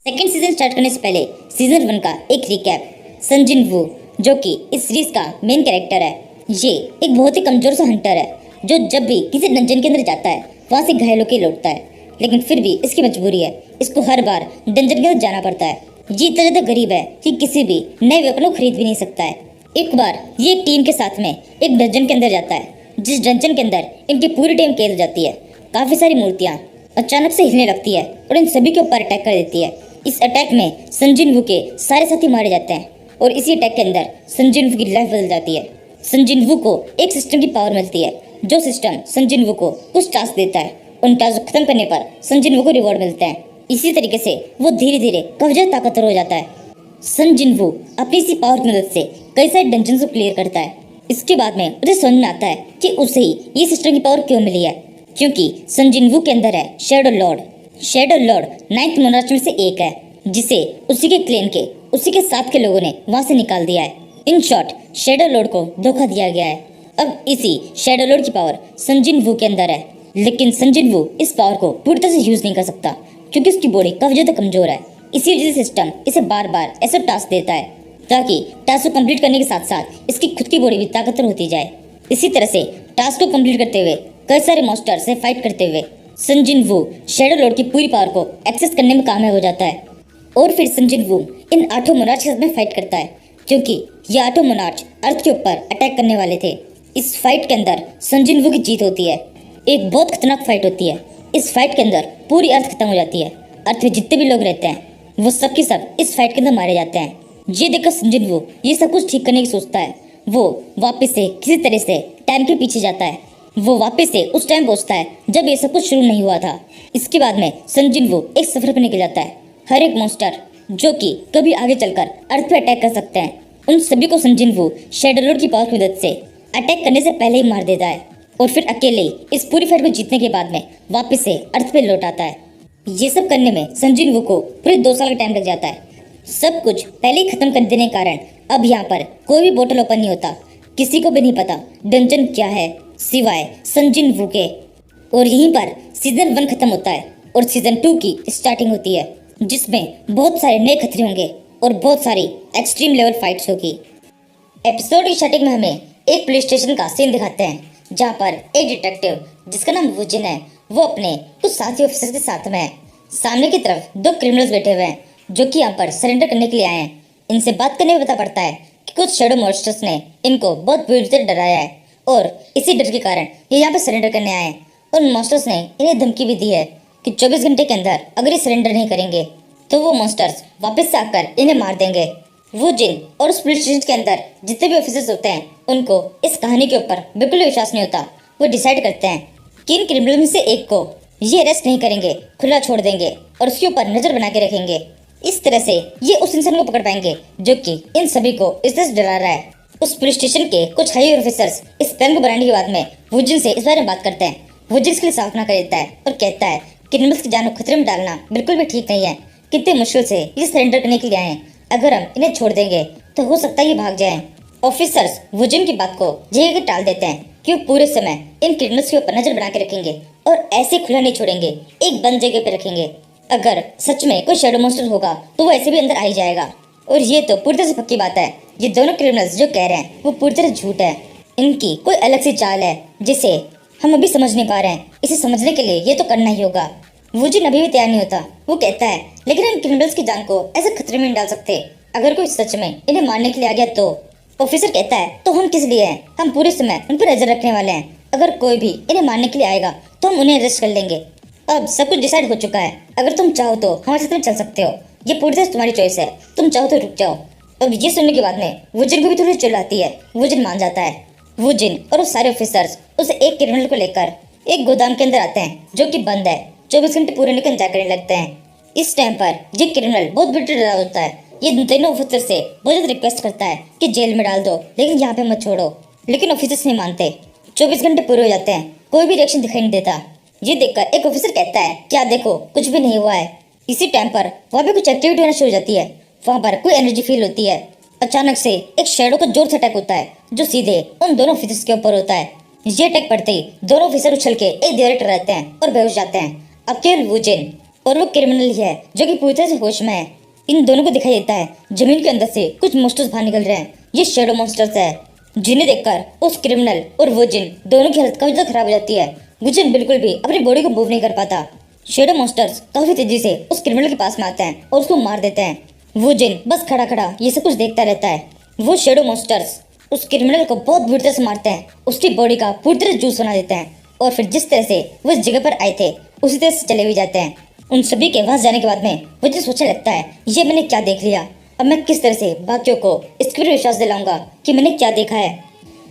Second season start करने से पहले सीजन 1 का एक रिकैप। सन जिन वू, जो कि इस सीरीज का मेन कैरेक्टर है, ये एक बहुत ही कमजोर सा हंटर है जो जब भी किसी डंजन के अंदर जाता है वहां से घायल होकर लौटता है। लेकिन फिर भी इसकी मजबूरी है, इसको हर बार डंजन के अंदर जाना पड़ता है। ये इतना ज्यादा गरीब है कि किसी भी नए वेपन को खरीद भी नहीं सकता है। एक बार ये एक टीम के साथ में एक डंजन के अंदर जाता है, जिस डंजन के अंदर इनकी पूरी टीम कैद हो जाती है। काफी सारी मूर्तियां अचानक से हिलने लगती है और इन सभी के ऊपर अटैक कर देती है। इस अटैक में सन जिन वू के सारे साथी मारे जाते हैं और इसी अटैक के अंदर सन जिन वू की लाइफ बदल जाती है। सन जिन वू को एक सिस्टम की पावर मिलती है, जो सिस्टम सन जिन वू को कुछ टास्क देता है। उन टास्क खत्म करने पर सन जिन वू को रिवॉर्ड मिलता है। इसी तरीके से वो धीरे धीरे काफी ज्यादा ताकतवर हो जाता है। सन जिन वू अपनी इसी पावर की मदद से कई सारे डंजन को क्लियर करता है। इसके बाद में उसे समझ में आता है कि उसे ही ये सिस्टम की पावर क्यों मिली है, क्योंकि सन जिन वू के अंदर है shadow Lord. Shadow Lord 9th monarch में से एक है, जिसे उसी के क्लेन के उसी के साथ के लोगों ने वहां से निकाल दिया है। इन शॉर्ट शैडो लॉर्ड को धोखा दिया गया है। अब इसी शैडो लॉर्ड की पावर सन जिन वू के अंदर है, लेकिन सन जिन वू इस पावर को पूरी तरह से यूज नहीं कर सकता क्योंकि उसकी बॉडी काफी ज्यादा कमजोर है। इसी वजह से सिस्टम इसे बार बार ऐसे टास्क देता है ताकि टास्क को कंप्लीट करने के साथ साथ इसकी खुद की बॉडी भी ताकतवर होती जाए। इसी तरह से टास्क को कंप्लीट करते हुए कई सारे मॉन्स्टर से फाइट करते हुए सन जिन वू शैडो लॉर्ड की पूरी पावर को एक्सेस करने में कामयाब हो जाता है। और फिर सन जिन वू इन 8 मोनार्च के साथ में फाइट करता है, क्योंकि ये 8 मोनार्च अर्थ के ऊपर अटैक करने वाले थे। इस फाइट के अंदर सन जिन वू की जीत होती है। एक बहुत खतरनाक फाइट होती है। इस फाइट के अंदर पूरी अर्थ खत्म हो जाती है। अर्थ में जितने भी लोग रहते हैं वो सब के सब इस फाइट के अंदर मारे जाते हैं। ये देखकर सन जिन वू ये सब कुछ ठीक करने की सोचता है। वो वापस से किसी तरह से टाइम के पीछे जाता है। वो वापस से उस टाइम पहुंचता है जब ये सब कुछ शुरू नहीं हुआ था। इसके बाद में सन जिन वू एक सफर पर निकल जाता है। हर एक मॉन्स्टर जो कि कभी आगे चलकर अर्थ पे अटैक कर सकते हैं, उन सभी को सन जिन वू शैडो लॉर्ड की पावर की मदद से अटैक करने से पहले ही मार देता है। और फिर अकेले ही इस पूरी फाइट को जीतने के बाद में वापस से अर्थ पे लौट आता है। ये सब करने में सन जिन वू को पूरे 2 साल का टाइम लग जाता है। सब कुछ पहले ही खत्म कर देने के कारण अब यहाँ पर कोई भी बोतल ओपन नहीं होता। किसी को भी नहीं पता डंजन क्या है सिवाय सन जिन वू के। और यहीं पर सीजन 1 खत्म होता है और सीजन 2 की स्टार्टिंग होती है, जिसमें बहुत सारे नए खतरे होंगे और बहुत सारी एक्सट्रीम लेवल फाइट्स होगी। एपिसोड की स्टार्टिंग में हमें एक पुलिस स्टेशन का सीन दिखाते हैं, जहाँ पर एक डिटेक्टिव जिसका नाम वू जिन है, वो अपने कुछ साथी ऑफिसर के साथ में है। सामने की तरफ 2 क्रिमिनल्स बैठे हुए हैं जो कि यहाँ पर सरेंडर करने के लिए आए हैं। इनसे बात करने में पता पड़ता है कि कुछ शैडो मॉन्स्टर्स ने इनको बहुत बुरी तरह डराया है और इसी डर के कारण ये यहाँ पर सरेंडर करने आए हैं। उन मॉन्स्टर्स ने इन्हें धमकी भी दी है कि 24 घंटे के अंदर अगर ये सरेंडर नहीं करेंगे तो वो मॉन्स्टर्स वापस से आकर इन्हें मार देंगे। वो जिन और उस पुलिस स्टेशन के अंदर जितने भी ऑफिसर्स होते हैं उनको इस कहानी के ऊपर बिल्कुल विश्वास नहीं होता। वो डिसाइड करते हैं कि इन क्रिमिनल में से एक को ये अरेस्ट नहीं करेंगे, खुला छोड़ देंगे और उसके ऊपर नजर बना के रखेंगे। इस तरह से ये उस इंसान को पकड़ पाएंगे जो कि इन सभी को इस तरह से डरा रहा है। उस पुलिस स्टेशन के कुछ हाई ऑफिसर्स इस प्लान को बनाने के बाद में वो जिन से इस बारे में बात करते हैं। वो जिन इसके लिए साफ कर देता है और कहता है क्रिमिनल्स की जान को खतरे में डालना बिल्कुल भी ठीक नहीं है। कितने मुश्किल से ये सरेंडर करने के लिए आए हैं, अगर हम इन्हें छोड़ देंगे तो हो सकता है ये भाग जाएं। ऑफिसर्स वो जिन की बात को जगह टाल देते हैं कि वो पूरे समय इन क्रिमिनल्स के ऊपर नजर बना के रखेंगे और ऐसे खुला नहीं छोड़ेंगे, एक बंद जगह पे रखेंगे। अगर सच में कोई शैडो मॉन्स्टर होगा तो वो ऐसे भी अंदर आ ही जाएगा। और ये तो पूरी तरह से पक्की बात है, ये दोनों क्रिमिनल्स जो कह रहे हैं वो पूरी तरह झूठ है। इनकी कोई अलग सी चाल है जिसे हम अभी समझ नहीं पा रहे हैं। इसे समझने के लिए ये तो करना ही होगा। वो जिन अभी भी तैयार नहीं होता। वो कहता है लेकिन हम क्रिमिनल्स की जान को ऐसे खतरे में नहीं डाल सकते। अगर कोई सच में इन्हें मारने के लिए आ गया तो। ऑफिसर कहता है तो हम किस लिए हैं, हम पूरे समय उन पर नजर रखने वाले हैं। अगर कोई भी इन्हें मारने के लिए आएगा तो हम उन्हें अरेस्ट कर लेंगे। अब सब कुछ डिसाइड हो चुका है, अगर तुम चाहो तो हमारे साथ में चल सकते हो। ये पूरी तरह तुम्हारी चॉइस है, तुम चाहो तो रुक जाओ। अब ये सुनने के बाद में वो जिन को भी थोड़ी चिढ़ आती है। वो जिन मान जाता है। वो जिन और उस सारे ऑफिसर्स उस एक क्रिमिनल को लेकर एक गोदाम के अंदर आते हैं जो कि बंद है। 24 घंटे पूरे निकल इंतजार करने लगते हैं। इस टाइम पर ये क्रिमिनल बहुत बुरी तरह डरा होता है। ये तीनों ऑफिसर से बहुत ज्यादा रिक्वेस्ट करता है कि जेल में डाल दो, लेकिन यहाँ पे मत छोड़ो। लेकिन ऑफिसर्स नहीं मानते। 24 घंटे पूरे हो जाते हैं, कोई भी रिएक्शन दिखाई नहीं देता। ये देखकर एक ऑफिसर कहता है क्या देखो कुछ भी नहीं हुआ है। इसी टाइम पर वहाँ पे कुछ एक्टिविटी होना शुरू हो जाती है। वहाँ पर कोई एनर्जी फील होती है। अचानक से एक शैडो का जोर से अटैक होता है जो सीधे उन दोनों ऑफिसर्स के ऊपर होता है। ये अटैक पड़ते ही दोनों ऑफिसर उछल के एक दीवार पर रहते हैं और बेहोश जाते हैं। अब केवल वो जिन और वो क्रिमिनल ही है जो कि पूरी तरह से होश में है। इन दोनों को दिखाई देता है जमीन के अंदर से कुछ मॉन्स्टर्स बाहर निकल रहे हैं। ये शैडो मॉन्स्टर्स है, जिन्हें देखकर उस क्रिमिनल और वो जिन दोनों की हालत काफी ज्यादा खराब हो जाती है। वो जिन बिल्कुल भी अपनी बॉडी को मूव नहीं कर पाता। शैडो मॉन्स्टर्स काफी तेजी से उस क्रिमिनल के पास में आते हैं और उसको मार देते हैं। वो जिन बस खड़ा खड़ा ये सब कुछ देखता रहता है। वो शैडो मॉन्स्टर्स उस क्रिमिनल को बहुत बुरी तरह से मारते हैं, उसकी बॉडी का पूरी तरह जूस बना देते हैं और फिर जिस तरह से वो इस जगह पर आए थे उसी तरह से चले भी जाते हैं। उन सभी के वहां जाने के बाद में मुझे सोचने लगता है ये मैंने क्या देख लिया, अब मैं किस तरह से बाकियों को इसके पर विश्वास दिलाऊंगा कि मैंने क्या देखा है।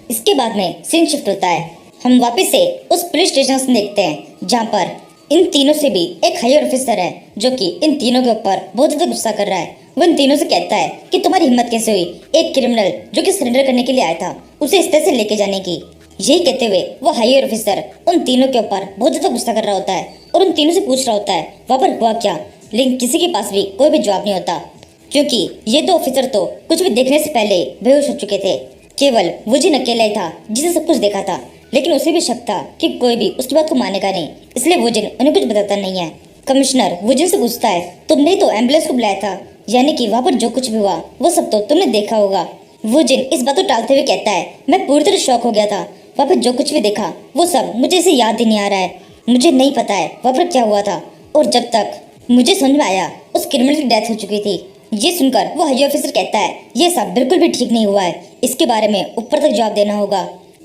इसके बाद में सीन शिफ्ट होता है। हम वापस से उस पुलिस स्टेशन से देखते हैं जहाँ पर इन तीनों से भी एक हायर ऑफिसर है जो कि इन तीनों के ऊपर बहुत ज्यादा गुस्सा कर रहा है। वो इन तीनों से कहता है कि तुम्हारी हिम्मत कैसे हुई एक क्रिमिनल जो कि सरेंडर करने के लिए आया था उसे इस तरह से लेके जाने की। यही कहते हुए वो हायर ऑफिसर उन तीनों के ऊपर बहुत ज्यादा गुस्सा कर रहा होता है और उन तीनों से पूछ रहा होता है वहाँ पर हुआ क्या, लेकिन किसी के पास भी कोई भी जवाब नहीं होता क्योंकि ये दो ऑफिसर तो कुछ भी देखने से पहले बेहोश हो चुके थे। केवल वो जिन अकेला ही था जिसे सब कुछ देखा था, लेकिन उसे भी शक था कि कोई भी उसकी बात को मानेगा नहीं, इसलिए वो जिन उन्हें कुछ बताता नहीं है। कमिश्नर वो जिन से पूछता है तुमने तो एम्बुलेंस को बुलाया था, यानी कि वहाँ पर जो कुछ भी हुआ वो सब तो तुमने देखा होगा। वो जिन इस बात को टालते हुए कहता है मैं पूरी तरह शॉक हो गया था, वहाँ पर जो कुछ भी देखा वो सब मुझे इसे याद ही नहीं आ रहा है, मुझे नहीं पता है वहाँ पर क्या हुआ था। और जब तक मुझे समझ में आया उस क्रिमिनल की डेथ हो चुकी थी। ये सुनकर वो हाई ऑफिसर कहता है ये सब बिल्कुल भी ठीक नहीं हुआ है, इसके बारे में ऊपर तक जवाब देना होगा।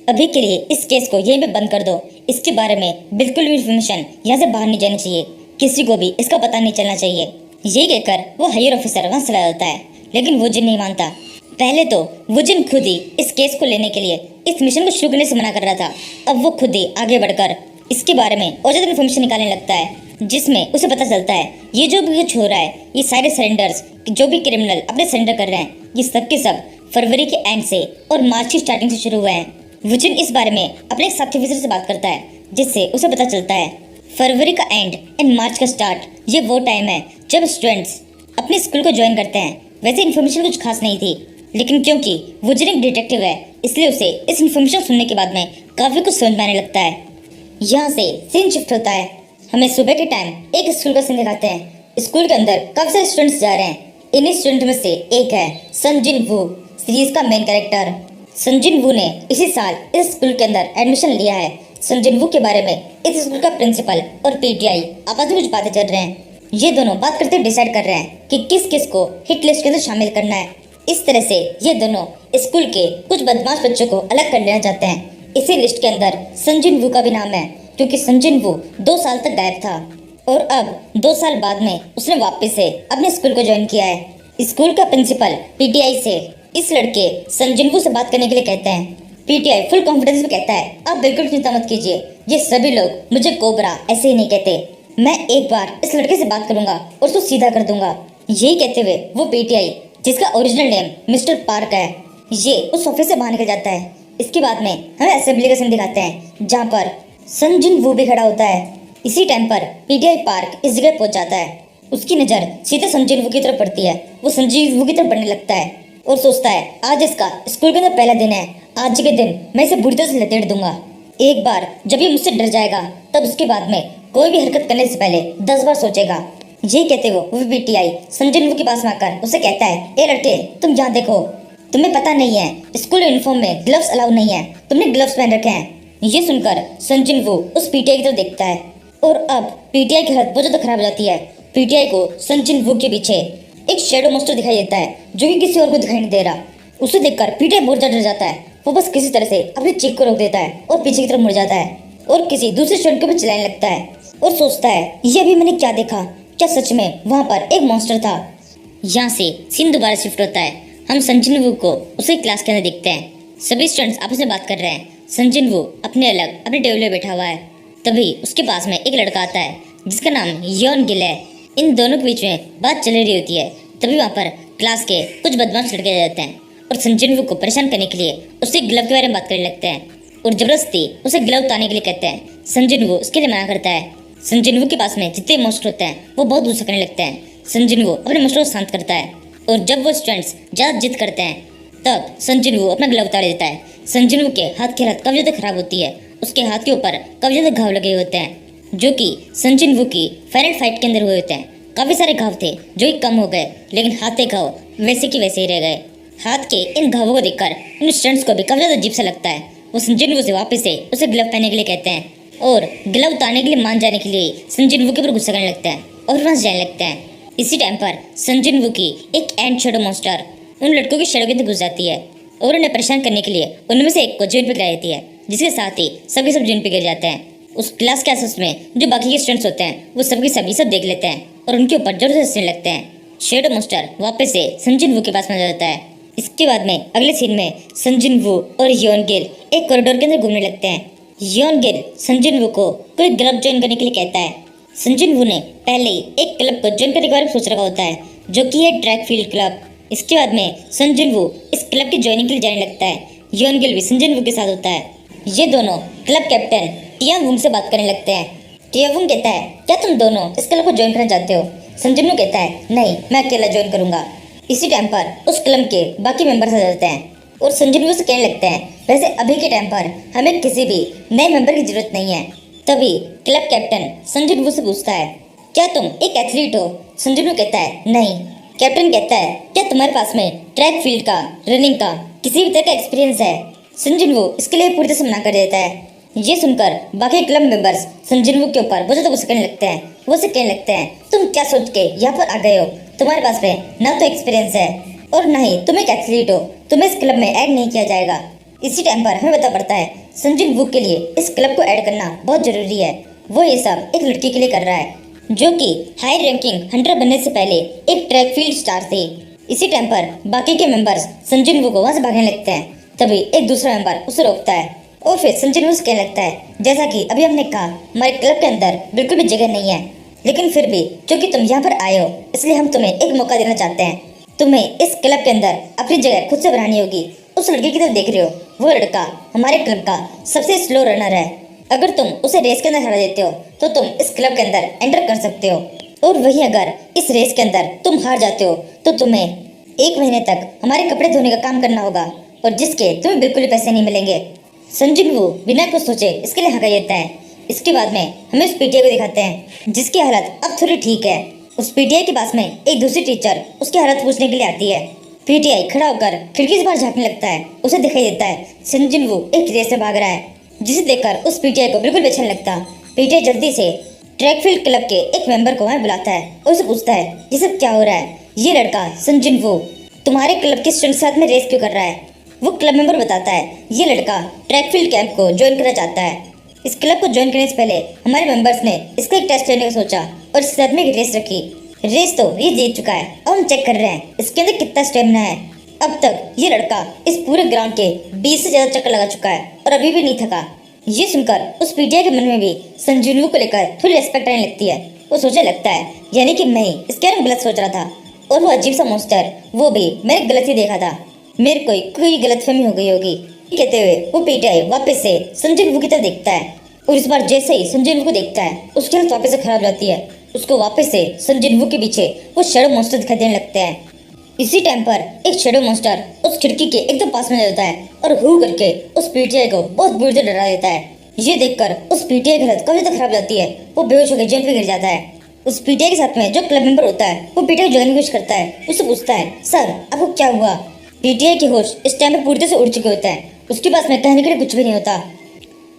अभी के लिए इस केस को यहीं पे बंद कर दो, इसके बारे में बिल्कुल भी इन्फॉर्मेशन यहाँ से बाहर नहीं जानी चाहिए, किसी को भी इसका पता नहीं चलना चाहिए। यही कहकर वो हायर ऑफिसर वहाँ चला जाता है, लेकिन वो जिन नहीं मानता। पहले तो वो जिन खुद ही इस केस को लेने के लिए इस मिशन को शुरू करने से मना कर रहा था, अब वो खुद ही आगे बढ़कर इसके बारे में और ज्यादा इन्फॉर्मेशन निकालने लगता है, जिसमें उसे पता चलता है ये जो भी कुछ हो रहा है, ये सारे सरेंडर्स जो भी क्रिमिनल अपने सरेंडर कर रहे हैं, ये सब के सब फरवरी के एंड से और मार्च की स्टार्टिंग से शुरू हुए हैं। विजिन इस बारे में अपने एक साथी ऑफिसर से बात करता है, जिससे उसे पता चलता है फरवरी का एंड एंड मार्च का स्टार्ट ये वो टाइम है जब स्टूडेंट्स अपने स्कूल को ज्वाइन करते हैं। वैसे इन्फॉर्मेशन कुछ खास नहीं थी, लेकिन क्योंकि विजिन एक डिटेक्टिव है इसलिए उसे इस इन्फॉर्मेशन सुनने के बाद में काफी कुछ समझ में आने लगता है। यहाँ से सीन शिफ्ट होता है। हमें सुबह के टाइम एक स्कूल का सीन दिखाते हैं। स्कूल के अंदर काफी सारे स्टूडेंट्स जा रहे हैं। इन्हीं स्टूडेंट में से एक है संजिन वू, सीरीज का मेन कैरेक्टर। संजिन वू ने इसी साल इस स्कूल के अंदर एडमिशन लिया है। संजिन वू के बारे में इस स्कूल का प्रिंसिपल और पीटीआई आपस में कुछ बातें चल रहे हैं। ये दोनों बात करते डिसाइड कर रहे हैं कि किस किस को हिट लिस्ट के अंदर शामिल करना है। इस तरह से ये दोनों स्कूल के कुछ बदमाश बच्चों को अलग कर लेना चाहते हैं। इसी लिस्ट के अंदर संजिन वू का भी नाम है, क्योंकि संजिन वू 2 साल तक गायब था और अब 2 साल बाद में उसने वापस से अपने स्कूल को ज्वाइन किया है। स्कूल का प्रिंसिपल पीटीआई से इस लड़के संजिन वू से बात करने के लिए कहते हैं। पीटीआई फुल कॉन्फिडेंस में कहता है आप बिल्कुल चिंता मत कीजिए, ये सभी लोग मुझे कोबरा ऐसे ही नहीं कहते, मैं एक बार इस लड़के से बात करूंगा और उसको सीधा कर दूंगा। यही कहते हुए वो पीटीआई जिसका ओरिजिनल नेम मिस्टर पार्क है, ये उस ऑफिस से बाहर निकल जाता है। इसके बाद में हमें असेंबली का सीन दिखाते हैं जहाँ पर संजिन वू भी खड़ा होता है। इसी टाइम पर पीटीआई पार्क इस जगह पहुंच जाता है। उसकी नजर सीधे संजिन वू की तरफ पड़ती है। वो संजिन वू की तरफ बढ़ने लगता है और सोचता है आज इसका स्कूल के अंदर पहला दिन है, आज के दिन मैं इसे बुरी तरह से लतेड़ दूंगा। एक बार जब ये मुझसे डर जाएगा तब उसके बाद में कोई भी हरकत करने से पहले 10 बार सोचेगा। यही कहते वो पीटीआई संजिन वू के पास में आकर उसे कहता है ए लड़के तुम यहाँ देखो, तुम्हें पता नहीं है स्कूल यूनिफॉर्म में ग्लव्स अलाउ नहीं है, तुमने ग्लव्स पहन रखे हैं। ये सुनकर संजिन वू उस पीटीआई की तरफ देखता है और अब पीटीआई की हालत बहुत ज्यादा खराब हो जाती है। पीटीआई को संजिन वू के पीछे एक शेडो मॉन्स्टर दिखाई देता है जो कि किसी और को दिखाई नहीं दे रहा। उसे देखकर पीटीआई बहुत ज्यादा डर जाता है। वो बस किसी तरह से अपनी चीख को रोक देता है और पीछे की तरफ मुड़ जाता है और किसी दूसरे स्टूडेंट को भी चिल्लाने लगता है और सोचता है ये अभी मैंने क्या देखा, क्या सच में वहाँ पर एक मॉन्स्टर था। यहाँ से सीन दोबारा शिफ्ट होता है। हम संजिन वू को उसके क्लास के अंदर देखते हैं। सभी स्टूडेंट्स आपस में बात कर रहे हैं। संजिन वू अपने अलग अपने टेबल पे बैठा हुआ है। तभी उसके पास में एक लड़का आता है जिसका नाम योन गिल है। इन दोनों के बीच में बात चल रही होती है। तभी वहाँ पर क्लास के कुछ बदमाश लड़के आ जाते हैं और संजिन वू को परेशान करने के लिए उससे ग्लव के बारे में बात करने लगते हैं और जबरदस्ती उसे ग्लव उतारने के लिए कहते हैं। संजिन वू उसके लिए मना करता है। संजिन वू के पास में जितने मॉन्स्टर होते हैं वो बहुत गुस्सा करने लगते हैं। संजिन वू अपने मॉन्स्टर को शांत करता है और जब वो स्टूडेंट्स ज्यादा जिद करते हैं तब संजिन वू अपना ग्लव उतार देता है। संजिन वू के हाथ की हालत काफी ज्यादा खराब होती है। उसके हाथ के ऊपर काफी ज्यादा घाव लगे होते हैं जो कि संजिन वू की फाइनल फाइट के अंदर हुए होते हैं। काफी सारे घाव थे जो कि कम हो गए, लेकिन हाथ के घाव वैसे की वैसे ही रह गए। हाथ के इन घावों को देखकर उन स्टूडेंट्स को भी काफी ज्यादा अजीब सा लगता है। वो संजिन वू से वापस से उसे ग्लव पहनने के लिए कहते हैं और ग्लव उतारने के लिए मान जाने के लिए संजिन वू के ऊपर गुस्सा करने लगता है और वहां से जाने लगता है। इसी टाइम पर संजिन वू की एक एंड शैडो मॉन्स्टर उन लड़कों की शैडो के अंदर घुस जाती है और उन्हें परेशान करने के लिए उनमें से एक को जमीन पर गिरा देती है, जिसके साथ ही सभी सब जमीन पर गिर जाते हैं। उस क्लास के आसपास में जो बाकी के स्टूडेंट्स होते हैं वो सबकी सभी सब देख लेते हैं और उनके ऊपर जोर से हंसने लगते हैं। शैडो मॉन्स्टर वापस से संजिन वू के पास में जाता है। इसके बाद में अगले सीन में संजिन वू और योन गिल एक कॉरिडोर के अंदर घूमने लगते हैं। योन गिल संजिन वू को कोई क्लब ज्वाइन करने के लिए कहता है। संजिन वू ने पहले ही एक क्लब को ज्वाइन करने के बारे में सोच रखा होता है, जो कि है ट्रैक फील्ड क्लब। इसके बाद में संजिन वू इस क्लब की ज्वाइनिंग के लिए जाने लगता है। योन गिल भी संजिन वू के साथ होता है। ये दोनों क्लब कैप्टन टिया वुंग से बात करने लगते हैं। टिया वुंग कहता है, क्या तुम दोनों इस क्लब को ज्वाइन करना चाहते हो? संजिन वू कहता है, नहीं, मैं अकेला ज्वाइन करूंगा। इसी टाइम पर उस क्लब के बाकी मेंबर्स आ जाते हैं और संजिन वू से कहने लगते हैं, वैसे अभी के टाइम पर हमें किसी भी नए मेंबर की जरूरत नहीं है। तभी क्लब कैप्टन संजिन वू से पूछता है, क्या तुम एक एथलीट हो? संजिन वू कहता है, नहीं। कैप्टन कहता है, क्या तुम्हारे पास में ट्रैक फील्ड का, रनिंग का किसी भी तरह का एक्सपीरियंस है? संजिन वू इसके लिए पूरी तरह से मना कर देता है। ये सुनकर बाकी क्लब मेंबर्स संजिन वू के ऊपर बहुत ज्यादा गुस्सा करने लगते हैं। वो से कहने लगते हैं, तुम क्या सोच के यहाँ पर आ गए हो? तुम्हारे पास में ना तो एक्सपीरियंस है और ना ही तुम एक एथलीट हो, तुम्हें इस क्लब में ऐड नहीं किया जाएगा। इसी टाइम पर हमें पता पड़ता है संजिन वू के लिए इस क्लब को ऐड करना बहुत जरूरी है। वो ये सब एक लड़की के लिए कर रहा है जो कि हाई रैंकिंग हंटर बनने से पहले एक ट्रैक फील्ड स्टार थे। इसी टाइम पर बाकी के मेंबर्स संजिन वू को वहां से भागने लगते हैं। तभी एक दूसरा मेंबर उसे रोकता है और फिर संजिन वू से कहने लगता है, जैसा कि अभी हमने कहा, हमारे क्लब के अंदर बिल्कुल भी जगह नहीं है, लेकिन फिर भी क्योंकि तुम यहाँ पर आए हो इसलिए हम तुम्हें एक मौका देना चाहते हैं। तुम्हें इस क्लब के अंदर अपनी जगह खुद से बनानी होगी। उस लड़के की तरफ देख रहे हो, वो लड़का हमारे क्लब का सबसे स्लो रनर है। अगर तुम उसे रेस के अंदर हरा देते हो तो तुम इस क्लब के अंदर एंटर कर सकते हो, और वहीं अगर इस रेस के अंदर तुम हार जाते हो तो तुम्हें 1 महीने तक हमारे कपड़े धोने का काम करना होगा, और जिसके तुम्हें बिल्कुल भी पैसे नहीं मिलेंगे। संजिन वू बिना कुछ सोचे इसके लिए हाँ कह देता है। इसके बाद में हमें उस पीटीआई को दिखाते हैं जिसकी हालत अब थोड़ी ठीक है। उस पीटीआई के पास में एक दूसरी टीचर उसकी हालत पूछने के लिए आती है। पीटीआई खड़ा होकर खिड़की से बाहर झांकने लगता है। उसे दिखाई देता है संजिन वू एक रेस से भाग रहा है, जिसे देखकर उस पीटीआई को बिल्कुल भी अच्छा नहीं लगता। पीटीआई जल्दी से ट्रैक फील्ड क्लब के एक मेंबर को वहाँ बुलाता है और उसे पूछता है, ये सब क्या हो रहा है? ये लड़का संजिन वू तुम्हारे क्लब के स्टूडेंट के साथ में रेस क्यों कर रहा है? वो क्लब मेंबर बताता है, ये लड़का ट्रैक फील्ड कैंप को ज्वाइन करना चाहता है। इस क्लब को ज्वाइन करने से पहले हमारे मेंबर्स ने इसका एक टेस्ट लेने का सोचा और इसके साथ में एक रेस रखी। रेस तो ये जीत चुका है और हम चेक कर रहे हैं इसके अंदर कितना स्टेमिना है। अब तक ये लड़का इस पूरे ग्राउंड के 20 से ज्यादा चक्कर लगा चुका है और अभी भी नहीं थका। ये सुनकर उस पीटीआई के मन में भी संजिन वू को लेकर थोड़ी रेस्पेक्ट आने लगती है। वो सोचने लगता है, यानी कि मैं ही इसके बारे में गलत सोच रहा था, और वो अजीब सा मॉन्स्टर वो भी मैंने गलत ही देखा था, मेरे कोई गलतफहमी हो गई होगी। कहते हुए वो पीटीआई वापस से संजिन वू की तरफ देखता है, और इस बार जैसे ही संजिन वू को देखता है उसकी हालत वापस से खराब जाती है। उसको वापस से संजिन वू के पीछे वो शैडो मॉन्स्टर दिखाई देने लगते हैं। इसी टाइम पर एक शैडो मॉन्स्टर उस खिड़की के एकदम पास में जाता है और हू करके उस पीटीआई को बहुत बुरी तरह डरा देता है। ये देखकर उस पीटीआई की हालत काफी ज्यादा खराब जाती है। वो बेहोश होकर जमीन पे गिर जाता है। उस पीटीआई के साथ में जो क्लब मेंबर होता है वो पीटीआई को जगाने की कोशिश करता है। उससे पूछता है, सर आपको क्या हुआ? पीटीआई के होश इस टाइम पे पूरी तरह से उड़ चुके होता है। उसके पास में कहने के लिए कुछ भी नहीं होता।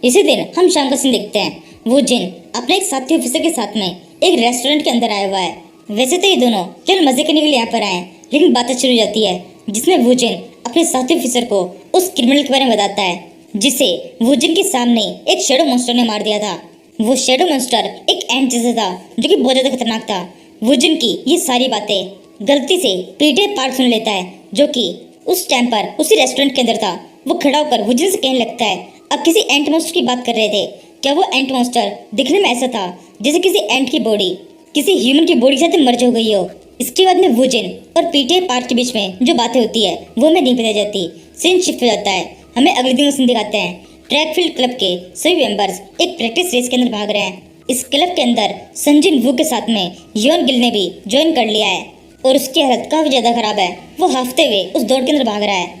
इसी दिन हम शाम का सीन देखते हैं। वो जिन अपने एक साथी ऑफिसर के साथ में एक रेस्टोरेंट के अंदर आया हुआ है। वैसे तो ये दोनों केवल मजे करने के लिए यहाँ पर आए, लेकिन बातें शुरू हो जाती है जिसमें वो जिन अपने साथी ऑफिसर को उस क्रिमिनल के बारे में बताता है जिसे वो जिन के सामने एक शैडो मॉन्स्टर ने मार दिया था। वो शैडो मॉन्स्टर एक एंट जैसा था जो कि बहुत ज्यादा खतरनाक था। वो जिन की ये सारी बातें गलती से पीटीआई पार्ट सुन लेता है, जो कि उस टाइम पर उसी रेस्टोरेंट के अंदर था। वो खड़ा होकर वो जिन से कहने लगता है, अब किसी एंट मॉन्स्टर की बात कर रहे थे, क्या वो एंट मॉन्स्टर दिखने में ऐसा था जैसे किसी एंट की बॉडी किसी ह्यूमन की बॉडी के साथ मर्ज हो गई हो? इसके बाद में वो जिन और पीटीआई पार्ट के बीच में जो बातें होती है वो हमें नहीं पता जाती। सीन शिफ्ट हो जाता है। हमें अगले दिन सीन दिखाते हैं। ट्रैक फील्ड क्लब के सभी मेंबर्स एक प्रैक्टिस रेस के अंदर भाग रहे हैं। इस क्लब के अंदर संजिन वू के साथ में योन गिल ने भी ज्वाइन कर लिया है और उसकी हालत काफी ज्यादा खराब है। वो हाफते हुए उस दौड़ के अंदर भाग रहा है।